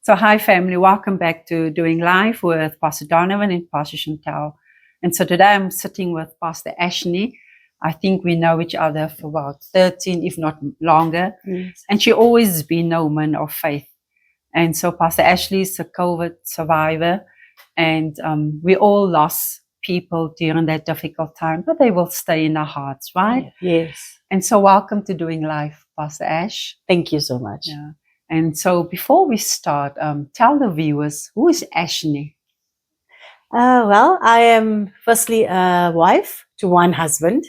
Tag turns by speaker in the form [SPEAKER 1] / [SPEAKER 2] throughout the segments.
[SPEAKER 1] So hi family, welcome back to Doing Life with Pastor Donovan and Pastor Chantal. And so today I'm sitting with Pastor Ashne. I think we know each other for about 13, if not longer.
[SPEAKER 2] Yes.
[SPEAKER 1] And she always been a woman of faith. And so Pastor Ashley is a COVID survivor. And we all lost people during that difficult time, but they will stay in our hearts, right?
[SPEAKER 2] Yes.
[SPEAKER 1] And so welcome to Doing Life, Pastor Ash.
[SPEAKER 2] Thank you so much.
[SPEAKER 1] Yeah. And so before we start, tell the viewers, who is Ashne?
[SPEAKER 2] Well, I am firstly a wife to one husband.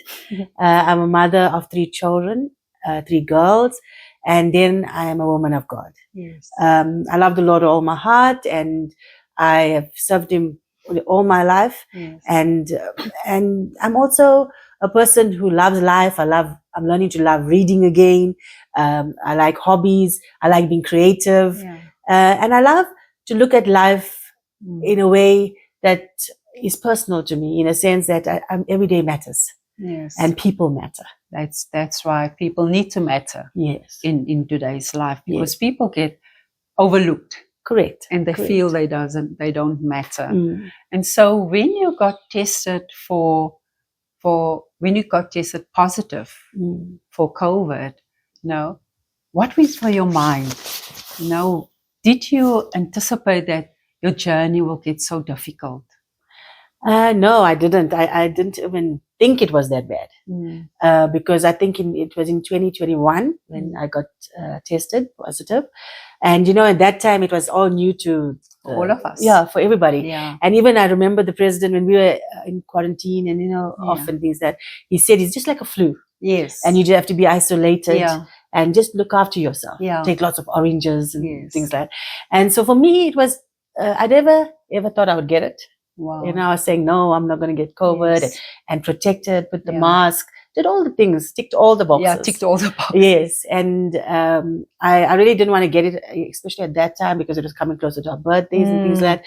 [SPEAKER 2] I'm a mother of 3 children, 3 girls, and then I am a woman of God.
[SPEAKER 1] Yes.
[SPEAKER 2] I love the Lord with all my heart, and I have served Him all my life.
[SPEAKER 1] Yes.
[SPEAKER 2] And I'm also a person who loves life. I'm learning to love reading again. I like hobbies. I like being creative.
[SPEAKER 1] Yeah.
[SPEAKER 2] And I love to look at life in a way that is personal to me, in a sense that every day matters.
[SPEAKER 1] Yes.
[SPEAKER 2] And people matter.
[SPEAKER 1] That's right. People need to matter
[SPEAKER 2] Yes.
[SPEAKER 1] in today's life, because
[SPEAKER 2] Yes.
[SPEAKER 1] people get overlooked
[SPEAKER 2] Correct.
[SPEAKER 1] and they
[SPEAKER 2] Correct.
[SPEAKER 1] feel they don't matter.
[SPEAKER 2] Mm.
[SPEAKER 1] And so when you got tested when you got tested positive for COVID, what went through your mind? Did you anticipate that your journey will get so difficult?
[SPEAKER 2] No, I didn't. I didn't even think it was that bad. Because I think it was in 2021 when I got tested positive. And, at that time it was all new to
[SPEAKER 1] all of us.
[SPEAKER 2] Yeah, for everybody.
[SPEAKER 1] Yeah.
[SPEAKER 2] And even I remember the president when we were in quarantine and, often things that he said, it's just like a flu.
[SPEAKER 1] Yes.
[SPEAKER 2] And you just have to be isolated.
[SPEAKER 1] Yeah.
[SPEAKER 2] And just look after yourself.
[SPEAKER 1] Yeah.
[SPEAKER 2] Take lots of oranges and
[SPEAKER 1] Yes.
[SPEAKER 2] things like that. And so for me, it was, I never ever thought I would get it.
[SPEAKER 1] Wow.
[SPEAKER 2] I was saying, no, I'm not going to get COVID.
[SPEAKER 1] Yes.
[SPEAKER 2] And protected, put the
[SPEAKER 1] Yeah.
[SPEAKER 2] mask, did all the things, ticked all the boxes.
[SPEAKER 1] Yeah, ticked all the boxes.
[SPEAKER 2] Yes. And I really didn't want to get it, especially at that time, because it was coming closer to our birthdays and things like that.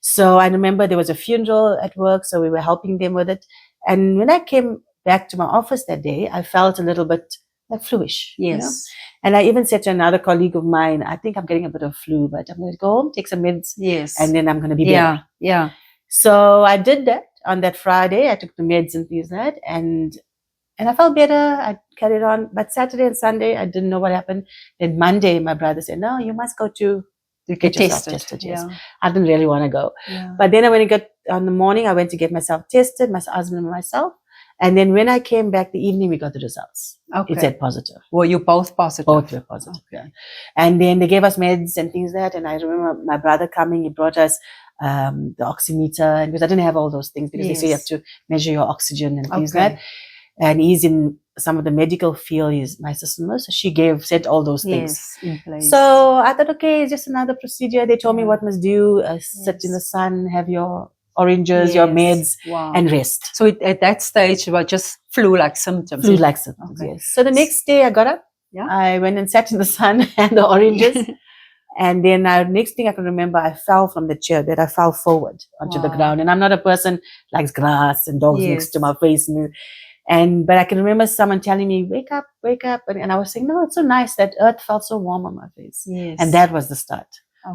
[SPEAKER 2] So I remember there was a funeral at work, so we were helping them with it. And when I came back to my office that day, I felt a little bit like fluish.
[SPEAKER 1] Yes.
[SPEAKER 2] And I even said to another colleague of mine, I think I'm getting a bit of flu, but I'm going to go home, take some meds.
[SPEAKER 1] Yes.
[SPEAKER 2] And then I'm going to be better.
[SPEAKER 1] Yeah.
[SPEAKER 2] So I did that on that Friday. I took the meds and things like that, and I felt better. I carried on. But Saturday and Sunday, I didn't know what happened. Then Monday, my brother said, no, you must go to get yourself tested. Yes.
[SPEAKER 1] Yeah.
[SPEAKER 2] I didn't really want to go.
[SPEAKER 1] Yeah.
[SPEAKER 2] But then when I got on the morning, I went to get myself tested, my husband and myself. And then when I came back the evening, we got the results.
[SPEAKER 1] Okay.
[SPEAKER 2] It said positive.
[SPEAKER 1] Were you both positive?
[SPEAKER 2] Both were positive. Okay. And then they gave us meds and things like that. And I remember my brother coming, he brought us the oximeter, and because I didn't have all those things, because they say you have to measure your oxygen and things like that. And he's in some of the medical field. He's my sister-in-law, so she said all those things.
[SPEAKER 1] Yes, in place.
[SPEAKER 2] So I thought, okay, it's just another procedure. They told me what must do: sit in the sun, have your oranges, your meds, and rest.
[SPEAKER 1] So at that stage, it was just flu-like symptoms.
[SPEAKER 2] Flu-like symptoms.
[SPEAKER 1] Okay.
[SPEAKER 2] Yes. So the next day, I got up.
[SPEAKER 1] Yeah.
[SPEAKER 2] I went and sat in the sun and the oranges. And then next thing I can remember, I fell from the chair, that I fell forward onto the ground. And I'm not a person who likes grass and dogs next to my face. But I can remember someone telling me, wake up. And I was saying, no, it's so nice. That earth felt so warm on my face.
[SPEAKER 1] Yes.
[SPEAKER 2] And that was the start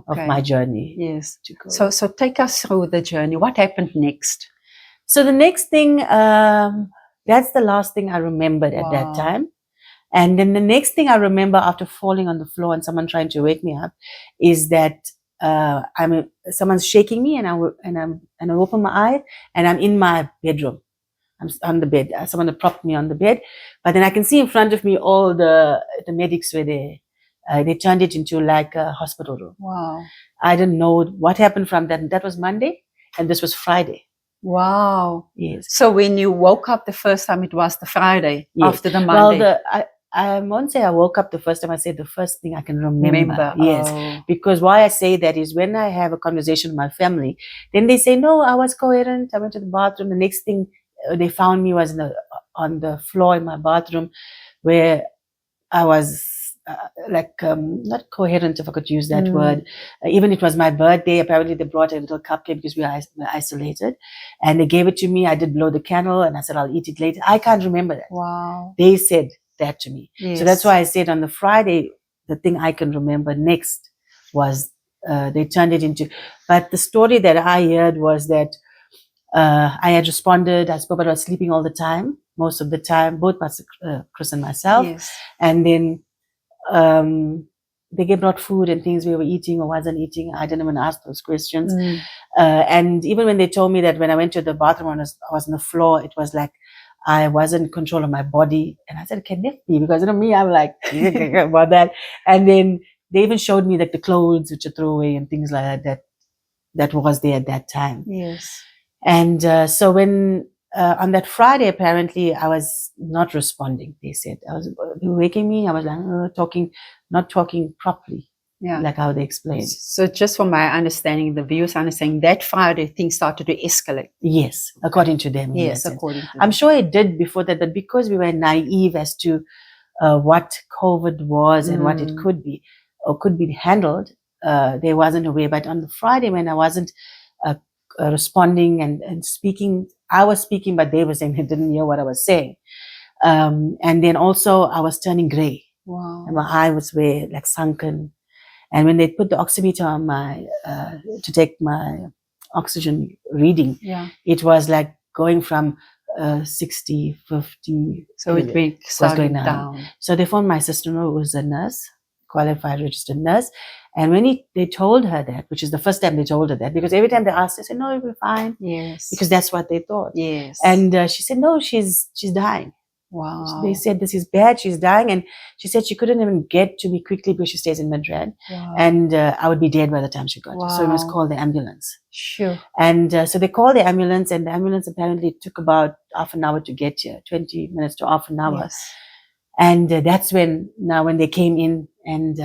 [SPEAKER 2] of my journey.
[SPEAKER 1] Yes.
[SPEAKER 2] To go.
[SPEAKER 1] So take us through the journey. What happened next?
[SPEAKER 2] So the next thing, that's the last thing I remembered at that time. And then the next thing I remember after falling on the floor and someone trying to wake me up is that someone's shaking me, and I open my eye, and I'm in my bedroom. I'm on the bed. Someone propped me on the bed, but then I can see in front of me all the medics were there. They turned it into like a hospital room.
[SPEAKER 1] Wow.
[SPEAKER 2] I didn't know what happened from that. That was Monday, and this was Friday.
[SPEAKER 1] Wow.
[SPEAKER 2] Yes.
[SPEAKER 1] So when you woke up the first time, it was the Friday after the Monday.
[SPEAKER 2] Well, I won't say I woke up the first time. I said the first thing I can remember. Yes.
[SPEAKER 1] Oh.
[SPEAKER 2] Because why I say that is when I have a conversation with my family, then they say, no, I was coherent. I went to the bathroom. The next thing they found me was on the floor in my bathroom, where I was not coherent, if I could use that word. Even it was my birthday. Apparently they brought a little cupcake because we were isolated, and they gave it to me. I did blow the candle, and I said, I'll eat it later. I can't remember that.
[SPEAKER 1] Wow.
[SPEAKER 2] They said that to me.
[SPEAKER 1] Yes.
[SPEAKER 2] So that's why I said on the Friday, the thing I can remember next was they turned it into. But the story that I heard was that I had responded. I spoke about sleeping all the time, most of the time, both Pastor Chris and myself.
[SPEAKER 1] Yes.
[SPEAKER 2] And then they brought food and things we were eating or wasn't eating. I didn't even ask those questions. And even when they told me that when I went to the bathroom, I was on the floor, it was like I wasn't in control of my body. And I said, can it be? Because me, I'm like, about that. And then they even showed me like the clothes which are throwaway and things like that was there at that time.
[SPEAKER 1] Yes.
[SPEAKER 2] And so when on that Friday, apparently I was not responding. They said they were waking me. I was like not talking properly, like how they explained.
[SPEAKER 1] So just from my understanding, the viewers understanding that Friday things started to escalate.
[SPEAKER 2] Yes, according to them.
[SPEAKER 1] Yes, according to them.
[SPEAKER 2] I'm sure it did before that, but because we were naive as to what COVID was and what it could be or could be handled, there wasn't a way. But on the Friday when I wasn't responding and speaking, I was speaking, but they were saying they didn't hear what I was saying. And then also I was turning gray.
[SPEAKER 1] Wow.
[SPEAKER 2] And my eye was like sunken. And when they put the oximeter on my, to take my oxygen reading, it was like going from 60, 50.
[SPEAKER 1] So it was going down.
[SPEAKER 2] So they phoned my sister-in-law, who was a nurse, qualified registered nurse. And when they told her that, which is the first time they told her that, because every time they asked, they said, no, it'll be fine.
[SPEAKER 1] Yes.
[SPEAKER 2] Because that's what they thought.
[SPEAKER 1] Yes.
[SPEAKER 2] And she said, no, she's dying.
[SPEAKER 1] Wow.
[SPEAKER 2] So they said, this is bad. She's dying. And she said she couldn't even get to me quickly because she stays in Madrid.
[SPEAKER 1] Wow.
[SPEAKER 2] And I would be dead by the time she got
[SPEAKER 1] wow.
[SPEAKER 2] to. So we must call the ambulance.
[SPEAKER 1] Sure.
[SPEAKER 2] And so they called the ambulance, and the ambulance apparently took about half an hour to get here, 20 minutes to half an hour.
[SPEAKER 1] Yes.
[SPEAKER 2] And that's when they came in, and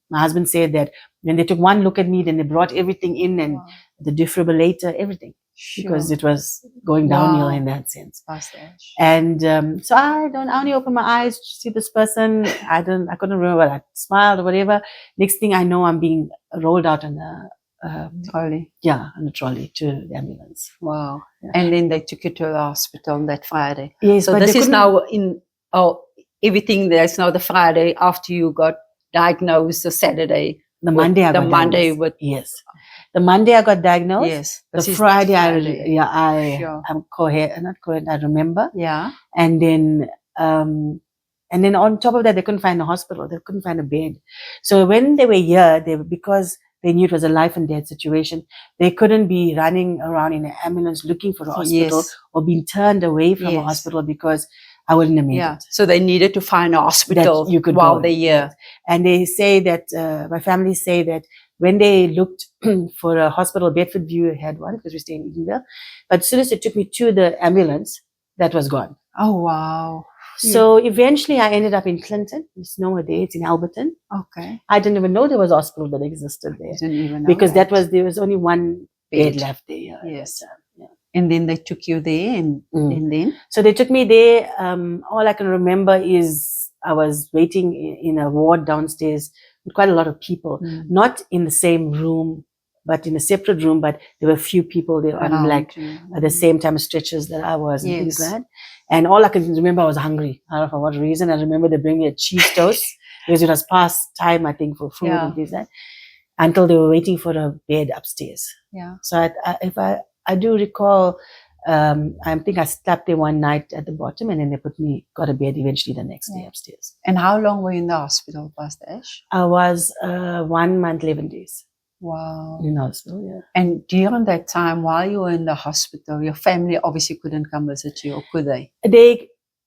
[SPEAKER 2] my husband said that when they took one look at me, then they brought everything in, and
[SPEAKER 1] wow.
[SPEAKER 2] the defibrillator, everything.
[SPEAKER 1] Sure.
[SPEAKER 2] Because it was going downhill in that sense. And so I only opened my eyes to see this person. I couldn't remember. I smiled or whatever. Next thing I know, I'm being rolled out on a
[SPEAKER 1] trolley.
[SPEAKER 2] Yeah, on a trolley to the ambulance.
[SPEAKER 1] Wow. Yeah. And then they took you to the hospital on that Friday.
[SPEAKER 2] Yes.
[SPEAKER 1] So this is now everything that's now the Friday after you got diagnosed, the Saturday.
[SPEAKER 2] The Monday I got diagnosed. Yes. The Monday I got diagnosed.
[SPEAKER 1] Yes.
[SPEAKER 2] The Friday I'm not coherent, I remember.
[SPEAKER 1] Yeah.
[SPEAKER 2] And then on top of that, they couldn't find a hospital. They couldn't find a bed. So when they were here, because they knew it was a life and death situation, they couldn't be running around in an ambulance looking for a hospital or being turned away from a hospital because I wouldn't have made it.
[SPEAKER 1] So they needed to find a hospital while they're here.
[SPEAKER 2] And they say that, my family say that when they looked for a hospital, Bedford View had one because we stay in Edinburgh. But as soon as they took me to the ambulance, that was gone.
[SPEAKER 1] Oh, wow.
[SPEAKER 2] So eventually I ended up in Clinton. It's nowhere there. It's in Alberton.
[SPEAKER 1] Okay.
[SPEAKER 2] I didn't even know there was a hospital that existed there.
[SPEAKER 1] Didn't even know
[SPEAKER 2] because there was only one bed left there.
[SPEAKER 1] Yes. And then they took you there and then?
[SPEAKER 2] So they took me there. All I can remember is I was waiting in a ward downstairs with quite a lot of people, not in the same room, but in a separate room, but there were a few people there on at the same time stretchers that I was and things like that. And all I can remember, I was hungry. I don't know for what reason. I remember they bring me a cheese toast because it was past time, I think, for food and things like that, until they were waiting for a bed upstairs.
[SPEAKER 1] Yeah.
[SPEAKER 2] So if I do recall, I think I slept there one night at the bottom, and then they got a bed eventually the next day upstairs.
[SPEAKER 1] And how long were you in the hospital, Pastor Ash?
[SPEAKER 2] I was 1 month, 11 days.
[SPEAKER 1] Wow.
[SPEAKER 2] In hospital, yeah.
[SPEAKER 1] And during that time, while you were in the hospital, your family obviously couldn't come visit you, or could they?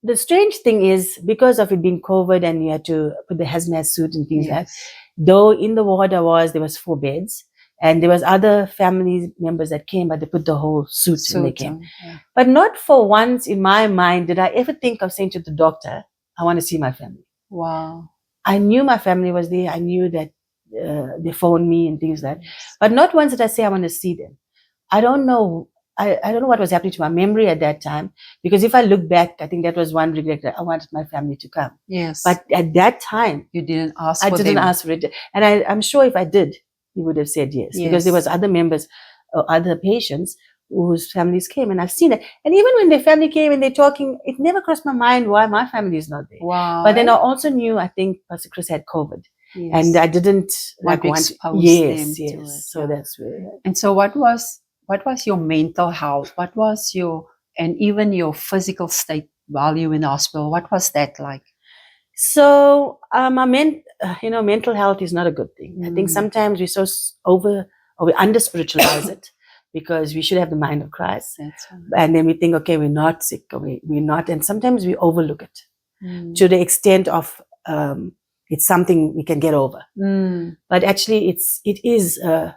[SPEAKER 2] The strange thing is, because of it being COVID and you had to put the hazmat suit and things like that, though in the ward there was 4 beds, and there was other family members that came, but they put the whole suit when they came. Yeah. But not for once in my mind did I ever think of saying to the doctor, I want to see my family.
[SPEAKER 1] Wow.
[SPEAKER 2] I knew my family was there. I knew that they phoned me and things like that. But not once did I say I want to see them. I don't know. I don't know what was happening to my memory at that time, because if I look back, I think that was one regret, that I wanted my family to come.
[SPEAKER 1] Yes.
[SPEAKER 2] But at that time,
[SPEAKER 1] you didn't ask for them.
[SPEAKER 2] I didn't ask for it. And I'm sure if I did, he would have said yes. Because there was other members, other patients whose families came, and I've seen it. And even when their family came and they're talking, it never crossed my mind why my family is not there.
[SPEAKER 1] Wow.
[SPEAKER 2] But then I also knew, I think Pastor Chris had COVID.
[SPEAKER 1] Yes.
[SPEAKER 2] And I didn't
[SPEAKER 1] want to
[SPEAKER 2] want
[SPEAKER 1] expose
[SPEAKER 2] yes,
[SPEAKER 1] them to
[SPEAKER 2] yes.
[SPEAKER 1] it,
[SPEAKER 2] So
[SPEAKER 1] yeah.
[SPEAKER 2] that's where.
[SPEAKER 1] And so what was your mental health? What was and even your physical state while you were in the hospital? What was that like?
[SPEAKER 2] So mental health is not a good thing. I think sometimes we we under spiritualize it because we should have the mind of Christ.
[SPEAKER 1] That's right.
[SPEAKER 2] And then we think, okay, we're not sick, or we're not, and sometimes we overlook it to the extent of it's something we can get over. But actually, it is a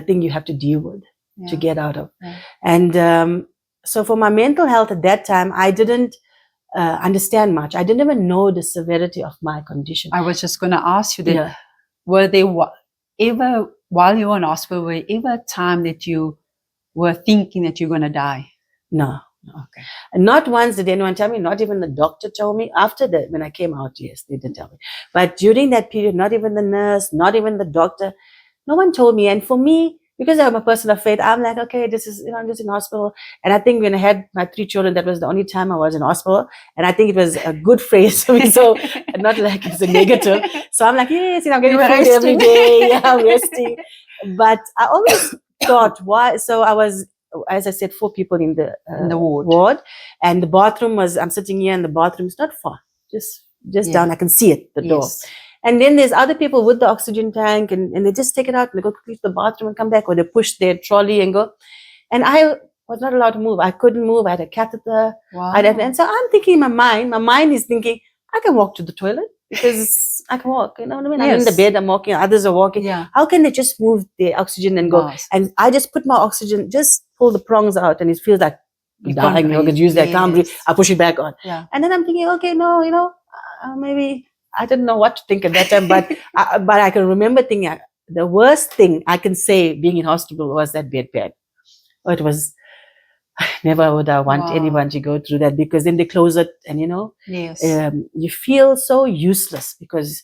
[SPEAKER 2] thing you have to deal with to get out of. Yeah. And so for my mental health at that time, I didn't understand much. I didn't even know the severity of my condition.
[SPEAKER 1] I was just going to ask you that. Were there ever, while you were in hospital, were ever a time that you were thinking that you're going to die?
[SPEAKER 2] No.
[SPEAKER 1] Okay.
[SPEAKER 2] And not once did anyone tell me, not even the doctor told me. After that, when I came out, yes, they did tell me. But during that period, not even the nurse, not even the doctor, no one told me. And for me, because I'm a person of faith, I'm like, okay, this is, I'm just in hospital. And I think when I had my 3 children, that was the only time I was in hospital. And I think it was a good phrase for me. So not like it's a negative. So I'm like, yes, I'm getting food every day. Yeah, I'm resting. But I always thought, why? So I was, as I said, 4 people in the ward. And the bathroom I'm sitting here and the bathroom is not far. Just down. I can see it, the door. And then there's other people with the oxygen tank and they just take it out and they go quickly to the bathroom and come back, or they push their trolley and go. And I was not allowed to move. I couldn't move. I had a catheter.
[SPEAKER 1] Wow.
[SPEAKER 2] And so I'm thinking my mind is thinking, I can walk to the toilet because I can walk. You know what I mean? Yes. I'm in the bed, I'm walking, others are walking.
[SPEAKER 1] Yeah.
[SPEAKER 2] How can they just move their oxygen and go? And I just put my oxygen, just pull the prongs out and it feels like dying. You could use that, can't breathe. I push it back on.
[SPEAKER 1] Yeah.
[SPEAKER 2] And then I'm thinking, okay, no, maybe I didn't know what to think at that time, but I can remember thinking the worst thing I can say being in hospital was that bedpan. It was, never would I want anyone to go through that, because then they close it and you feel so useless because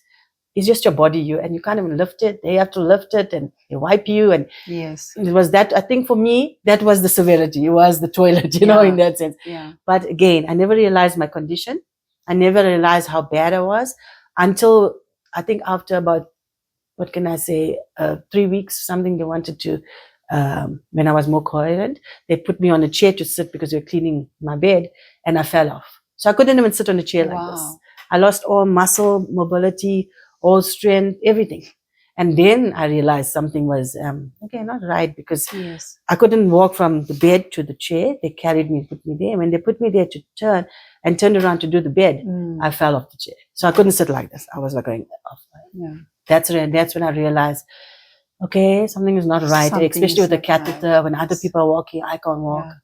[SPEAKER 2] it's just your body, and you can't even lift it. They have to lift it and they wipe you. And it was that, I think for me, that was the severity. It was the toilet, in that sense.
[SPEAKER 1] Yeah.
[SPEAKER 2] But again, I never realized my condition. I never realized how bad I was until I think after about, 3 weeks or something, they wanted to, when I was more coherent, they put me on a chair to sit because they were cleaning my bed and I fell off. So I couldn't even sit on a chair like this. I lost all muscle mobility, all strength, everything. And then I realized something was, not right, because I couldn't walk from the bed to the chair. They carried me, put me there. When they put me there to turned around to do the bed, I fell off the chair. So I couldn't sit like this. I was like going off.
[SPEAKER 1] Yeah.
[SPEAKER 2] That's when I realized, okay, something is not right, especially with the catheter. Right. When other people are walking, I can't walk. Yeah.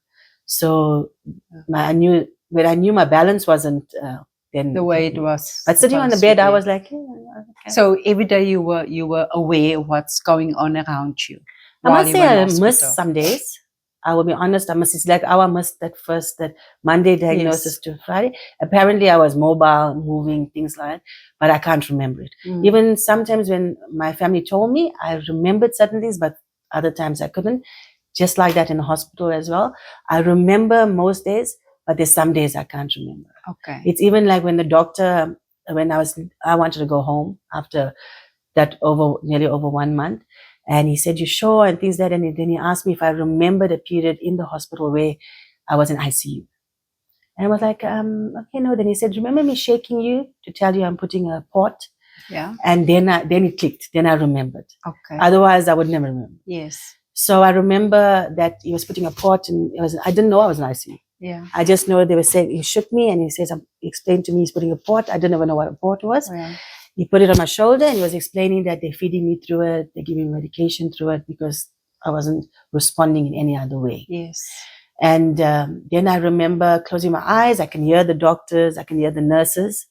[SPEAKER 2] So when I knew my balance wasn't then
[SPEAKER 1] the way it was.
[SPEAKER 2] But sitting on the bed, I was like, okay.
[SPEAKER 1] So every day you were aware of what's going on around you.
[SPEAKER 2] I must say I miss some days. I will be honest. It's like I missed that Monday diagnosis to Friday. Apparently I was mobile, moving, things like that, but I can't remember it. Even sometimes when my family told me, I remembered certain things, but other times I couldn't. Just like that in the hospital as well. I remember most days, but there's some days I can't remember.
[SPEAKER 1] Okay.
[SPEAKER 2] It's even like when the doctor, I wanted to go home after that nearly over 1 month. And he said, you sure? And things like that. And then he asked me if I remembered a period in the hospital where I was in ICU. And I was like, okay, no. Then he said, remember me shaking you to tell you I'm putting a port?
[SPEAKER 1] Yeah.
[SPEAKER 2] And then it clicked. Then I remembered.
[SPEAKER 1] Okay.
[SPEAKER 2] Otherwise, I would never remember.
[SPEAKER 1] Yes.
[SPEAKER 2] So I remember that he was putting a port, and I didn't know I was in ICU.
[SPEAKER 1] Yeah.
[SPEAKER 2] I just know they were saying, he shook me and he explained to me he's putting a port. I didn't even know what a port was.
[SPEAKER 1] Yeah.
[SPEAKER 2] He put it on my shoulder and he was explaining that they're feeding me through it. They're giving me medication through it because I wasn't responding in any other way.
[SPEAKER 1] Yes.
[SPEAKER 2] And then I remember closing my eyes. I can hear the doctors. I can hear the nurses.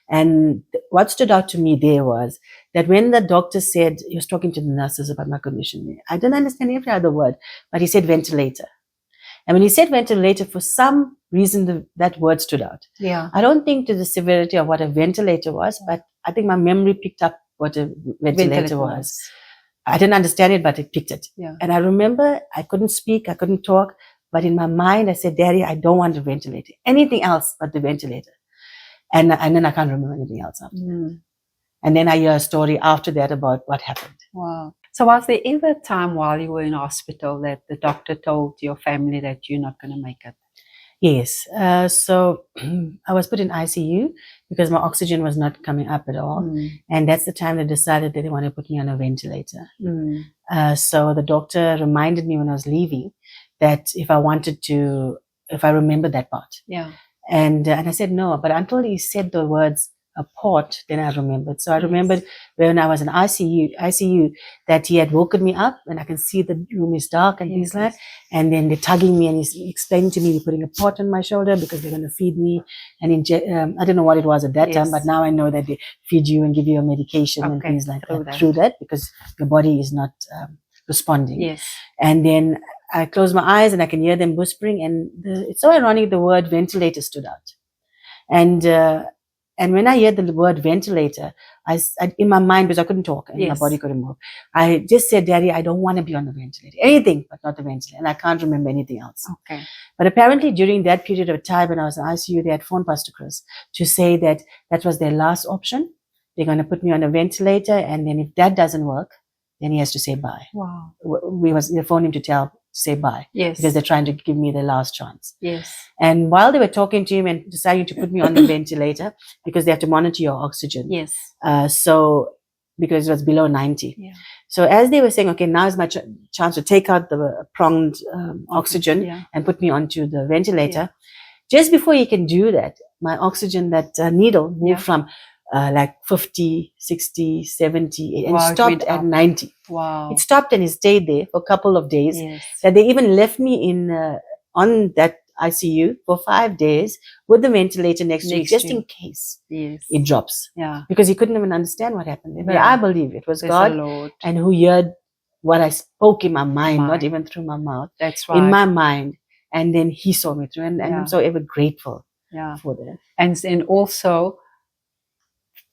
[SPEAKER 2] And what stood out to me there was that when the doctor said, he was talking to the nurses about my condition, I didn't understand every other word, but he said ventilator. And when he said ventilator, for some reason, that word stood out.
[SPEAKER 1] Yeah.
[SPEAKER 2] I don't think to the severity of what a ventilator was, but I think my memory picked up what a ventilator was. I didn't understand it, but it picked it.
[SPEAKER 1] Yeah.
[SPEAKER 2] And I remember I couldn't speak, I couldn't talk, but in my mind, I said, Daddy, I don't want a ventilator. Anything else but the ventilator. And then I can't remember anything else after that. And then I hear a story after that about what happened.
[SPEAKER 1] Wow. So was there ever a time while you were in hospital that the doctor told your family that you're not going to make it?
[SPEAKER 2] Yes. So I was put in ICU because my oxygen was not coming up at all. And that's the time they decided that they want to put me on a ventilator. So the doctor reminded me when I was leaving that if I remembered that part.
[SPEAKER 1] Yeah.
[SPEAKER 2] And I said no, but until he said the words a port, then I remembered. So I remembered when I was in ICU that he had woken me up and I can see the room is dark and things like that. And then they're tugging me and he's explaining to me they're putting a pot on my shoulder because they're going to feed me and inject. I don't know what it was at that time, but now I know that they feed you and give you a medication and things like that through that because your body is not responding.
[SPEAKER 1] Yes.
[SPEAKER 2] And then I close my eyes and I can hear them whispering. And it's so ironic, the word ventilator stood out. And when I heard the word ventilator, I in my mind, because I couldn't talk and my body couldn't move, I just said, Daddy, I don't want to be on the ventilator. Anything but not the ventilator. And I can't remember anything else.
[SPEAKER 1] Okay.
[SPEAKER 2] But apparently during that period of time when I was in ICU, they had phoned Pastor Chris to say that that was their last option. They're going to put me on a ventilator. And then if that doesn't work, then he has to say bye.
[SPEAKER 1] Wow.
[SPEAKER 2] They phoned him to say bye.
[SPEAKER 1] Yes.
[SPEAKER 2] Because they're trying to give me the last chance.
[SPEAKER 1] Yes.
[SPEAKER 2] And while they were talking to him and deciding to put me on the ventilator, because they have to monitor your oxygen.
[SPEAKER 1] Yes.
[SPEAKER 2] So, because it was below 90.
[SPEAKER 1] Yeah.
[SPEAKER 2] So as they were saying, okay, now is my chance to take out the pronged oxygen and put me onto the ventilator. Just before you can do that, my oxygen, that needle moved from like 50, 60, 70, and stopped at 90.
[SPEAKER 1] Wow.
[SPEAKER 2] It stopped and it stayed there for a couple of days. That they even left me in on that ICU for 5 days with the ventilator next to me, just in case it drops.
[SPEAKER 1] Yeah.
[SPEAKER 2] Because he couldn't even understand what happened. But I believe it was God
[SPEAKER 1] Lord.
[SPEAKER 2] and who heard what I spoke in my mind, not even through my mouth.
[SPEAKER 1] That's right.
[SPEAKER 2] In my mind. And then he saw me through. And I'm so ever grateful for that.
[SPEAKER 1] And also,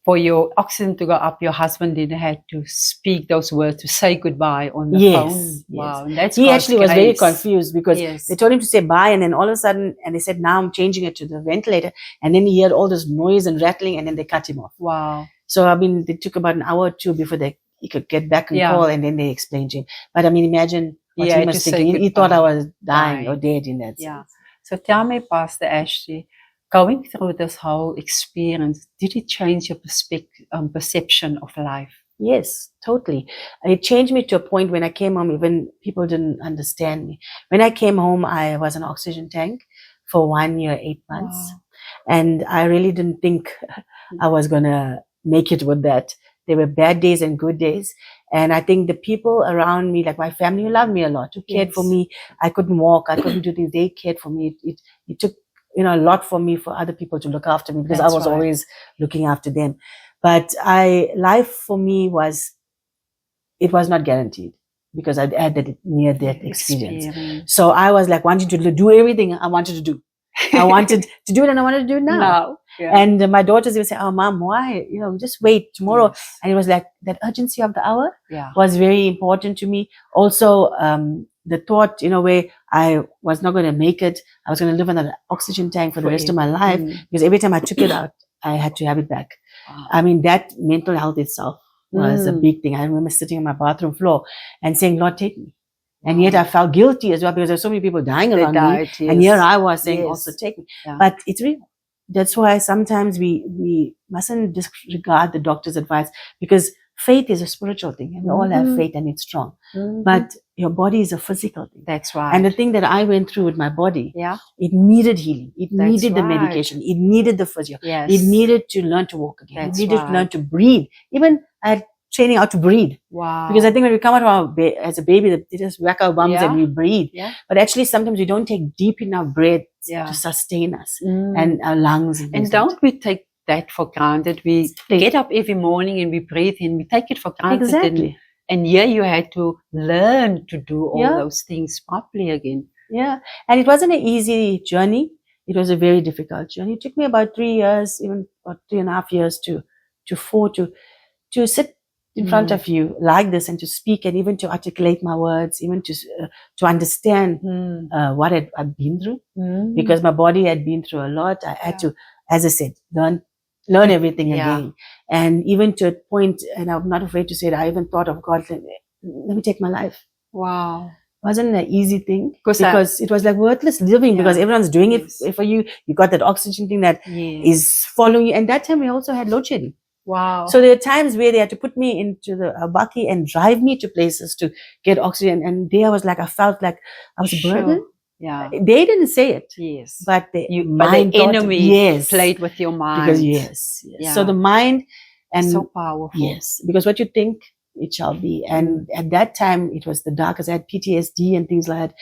[SPEAKER 1] for your oxygen to go up, your husband didn't have to speak those words to say goodbye on the phone. Wow. And that's
[SPEAKER 2] he actually was very confused because they told him to say bye and then all of a sudden, and they said, now I'm changing it to the ventilator. And then he heard all this noise and rattling and then they cut him off.
[SPEAKER 1] Wow.
[SPEAKER 2] So, I mean, it took about an hour or two before he could get back and call and then they explained to him. But I mean, imagine what he was thinking. He thought I was dying or dead in that sense.
[SPEAKER 1] So tell me, Pastor Ashne, going through this whole experience, did it change your perception of life?
[SPEAKER 2] Yes, totally. It changed me to a point when I came home, even people didn't understand me. When I came home, I was an oxygen tank for 1 year, 8 months. Wow. And I really didn't think I was going to make it with that. There were bad days and good days. And I think the people around me, like my family, who loved me a lot, who cared for me. I couldn't walk. I couldn't do things. They cared for me. It took a lot for me, for other people to look after me because I was always looking after them. But life for me was not guaranteed because I had that near-death experience. So I was like wanting to do everything I wanted to do. I wanted to do it and I wanted to do it now. And my daughters would say, oh, Mom, why? Just wait tomorrow. And it was like that urgency of the hour was very important to me. Also, the thought, where I was not going to make it. I was going to live on an oxygen tank for the rest of my life because every time I took it out, I had to have it back. Wow. I mean, that mental health itself was a big thing. I remember sitting on my bathroom floor and saying, Lord, take me. And yet I felt guilty as well because there's so many people dying around me. And here I was saying, also take me. But it's real. That's why sometimes we mustn't disregard the doctor's advice because faith is a spiritual thing and we all have faith and it's strong. But your body is a physical thing.
[SPEAKER 1] That's right.
[SPEAKER 2] And the thing that I went through with my body, it needed healing. It needed the medication. It needed the physio. It needed to learn to walk again. It needed to learn to breathe. Even I had training how to breathe. Wow. Because I think when we come out as a baby, they just whack our bums and we breathe. Yeah. But actually sometimes we don't take deep enough breaths to sustain us and our lungs.
[SPEAKER 1] And don't we take that for granted? We get up every morning and we breathe in. We take it for granted.
[SPEAKER 2] Exactly.
[SPEAKER 1] And here you had to learn to do all those things properly again.
[SPEAKER 2] Yeah. And it wasn't an easy journey. It was a very difficult journey. It took me about 3 years, even about 3.5 years to sit in front of you like this and to speak and even to articulate my words, even to understand what I'd been through because my body had been through a lot. I had to, as I said, learn learn everything
[SPEAKER 1] Yeah.
[SPEAKER 2] again. And even to a point, and I'm not afraid to say it, I even thought of God, let me take my life.
[SPEAKER 1] Wow.
[SPEAKER 2] Wasn't an easy thing
[SPEAKER 1] Because
[SPEAKER 2] it was like worthless living, because
[SPEAKER 1] Yeah.
[SPEAKER 2] everyone's doing
[SPEAKER 1] Yes.
[SPEAKER 2] it for you. You got that oxygen thing that
[SPEAKER 1] Yes.
[SPEAKER 2] is following you. And that time we also had load shedding.
[SPEAKER 1] Wow.
[SPEAKER 2] So there are times where they had to put me into the bakkie and drive me to places to get oxygen. And there I felt like I was a burden.
[SPEAKER 1] Sure. Yeah.
[SPEAKER 2] They didn't say it.
[SPEAKER 1] Yes.
[SPEAKER 2] But the
[SPEAKER 1] but
[SPEAKER 2] mind
[SPEAKER 1] the enemy
[SPEAKER 2] yes,
[SPEAKER 1] played with your mind.
[SPEAKER 2] because yes.
[SPEAKER 1] Yeah.
[SPEAKER 2] So the mind and
[SPEAKER 1] so powerful.
[SPEAKER 2] yes, because what you think, it shall be. And at that time, it was the darkest. I had PTSD and things like that.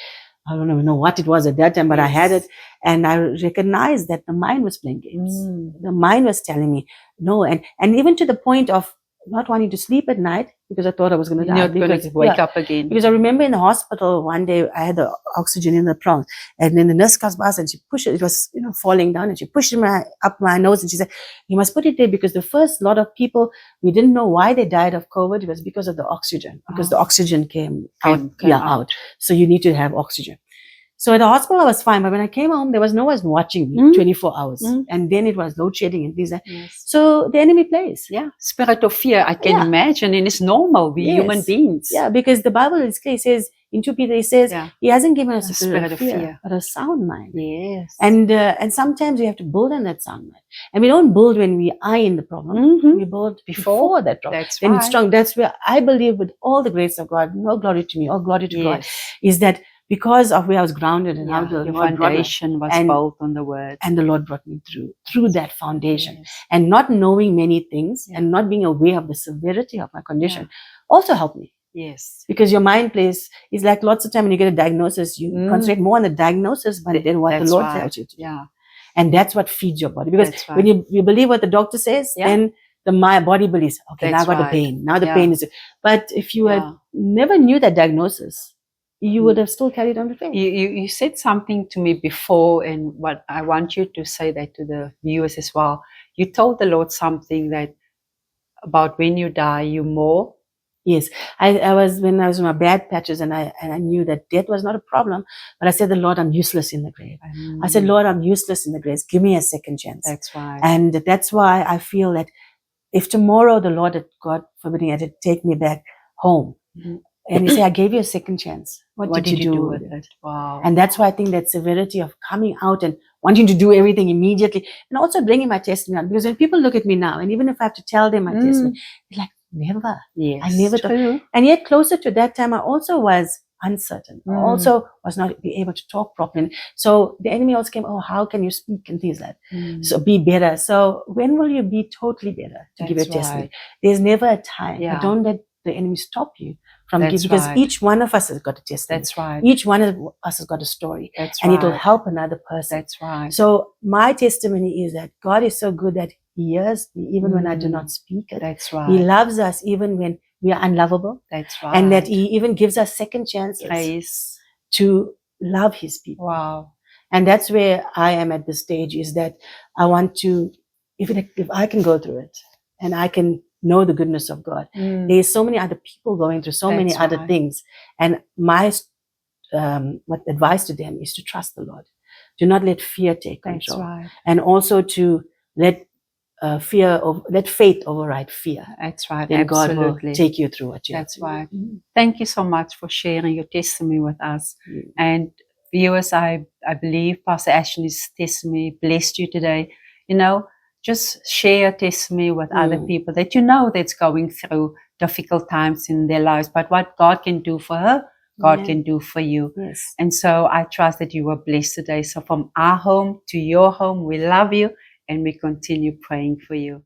[SPEAKER 2] I don't even know what it was at that time, but I had it. And I recognized that the mind was playing games. The mind was telling me no. And even to the point of not wanting to sleep at night, because I thought I was going to die.
[SPEAKER 1] You're going to wake up again.
[SPEAKER 2] Because I remember in the hospital one day, I had the oxygen in the prong, and then the nurse comes past and she pushed it. It was, falling down, and she pushed it up my nose, and she said, "You must put it there, because the first lot of people, we didn't know why they died of COVID. It was because of the oxygen, because the oxygen came out. So you need to have oxygen." So at the hospital, I was fine. But when I came home, there was no one watching me 24 hours. And then it was load shedding and things like that. Yes. So the enemy plays.
[SPEAKER 1] Yeah. Spirit of fear, I can imagine. And it's normal. We're human beings.
[SPEAKER 2] Yeah, because the Bible is clear. It says, in 2 Peter, it says, He hasn't given us a spirit of fear, but a sound mind.
[SPEAKER 1] Yes.
[SPEAKER 2] And sometimes we have to build on that sound mind. And we don't build when we are in the problem. We build before that problem.
[SPEAKER 1] That's
[SPEAKER 2] then
[SPEAKER 1] right.
[SPEAKER 2] It's strong. That's where I believe, with all the grace of God, no glory to me, all glory to God, is that because of where I was grounded and how the
[SPEAKER 1] your foundation was built on the word.
[SPEAKER 2] And the Lord brought me through that foundation. And not knowing many things and not being aware of the severity of my condition also helped me.
[SPEAKER 1] Yes.
[SPEAKER 2] Because your mind plays, it's like lots of time when you get a diagnosis, you concentrate more on the diagnosis than what the Lord tells you to do.
[SPEAKER 1] Yeah.
[SPEAKER 2] And that's what feeds your body. Because when you believe what the doctor says, then my body believes, okay, now I got the pain. Now the pain is... But if you had never knew that diagnosis, you would have still carried on the faith.
[SPEAKER 1] You said something to me before, and what I want you to say that to the viewers as well. You told the Lord something that about when you die, you more.
[SPEAKER 2] Yes, I was when I was in my bad patches, and I knew that death was not a problem. But I said, "The Lord, I'm useless in the grave." I said, "Lord, I'm useless in the grave. Give me a second chance."
[SPEAKER 1] That's right.
[SPEAKER 2] And that's why I feel that if tomorrow the Lord, God forbidding, had to take me back home. And he said, "I gave you a second chance. What did you do with it?"
[SPEAKER 1] Wow.
[SPEAKER 2] And that's why I think that severity of coming out and wanting to do everything immediately, and also bringing my testimony out. Because when people look at me now, and even if I have to tell them my testimony, they're like, never.
[SPEAKER 1] Yes.
[SPEAKER 2] I never thought. And yet closer to that time, I also was uncertain. I also was not able to talk properly. So the enemy also came, "Oh, how can you speak?" and things like that. So be better. So when will you be totally better to give your testimony? There's never a time. But don't let the enemy stop you from giving, because each one of us has got a testimony.
[SPEAKER 1] That's right.
[SPEAKER 2] Each one of us has got a story.
[SPEAKER 1] That's
[SPEAKER 2] and
[SPEAKER 1] right.
[SPEAKER 2] it will help another person.
[SPEAKER 1] That's right.
[SPEAKER 2] So my testimony is that God is so good that He hears me even when I do not speak it.
[SPEAKER 1] That's right.
[SPEAKER 2] He loves us even when we are unlovable.
[SPEAKER 1] That's right.
[SPEAKER 2] And that He even gives us second chances to love His people.
[SPEAKER 1] Wow.
[SPEAKER 2] And that's where I am at this stage, is that I want to, if I can go through it and I can know the goodness of God. There's so many other people going through so many other things. And my what advice to them is to trust the Lord. Do not let fear take control.
[SPEAKER 1] That's right.
[SPEAKER 2] And also to let let faith override fear.
[SPEAKER 1] That's right.
[SPEAKER 2] Then
[SPEAKER 1] Absolutely.
[SPEAKER 2] God will take you through what you
[SPEAKER 1] That's
[SPEAKER 2] have to
[SPEAKER 1] right.
[SPEAKER 2] do.
[SPEAKER 1] Thank you so much for sharing your testimony with us. And viewers, I believe Pastor Ashne's testimony blessed you today. Just share your testimony with other people that that's going through difficult times in their lives. But what God can do for her, God can do for you.
[SPEAKER 2] Yes.
[SPEAKER 1] And so I trust that you were blessed today. So from our home to your home, we love you and we continue praying for you.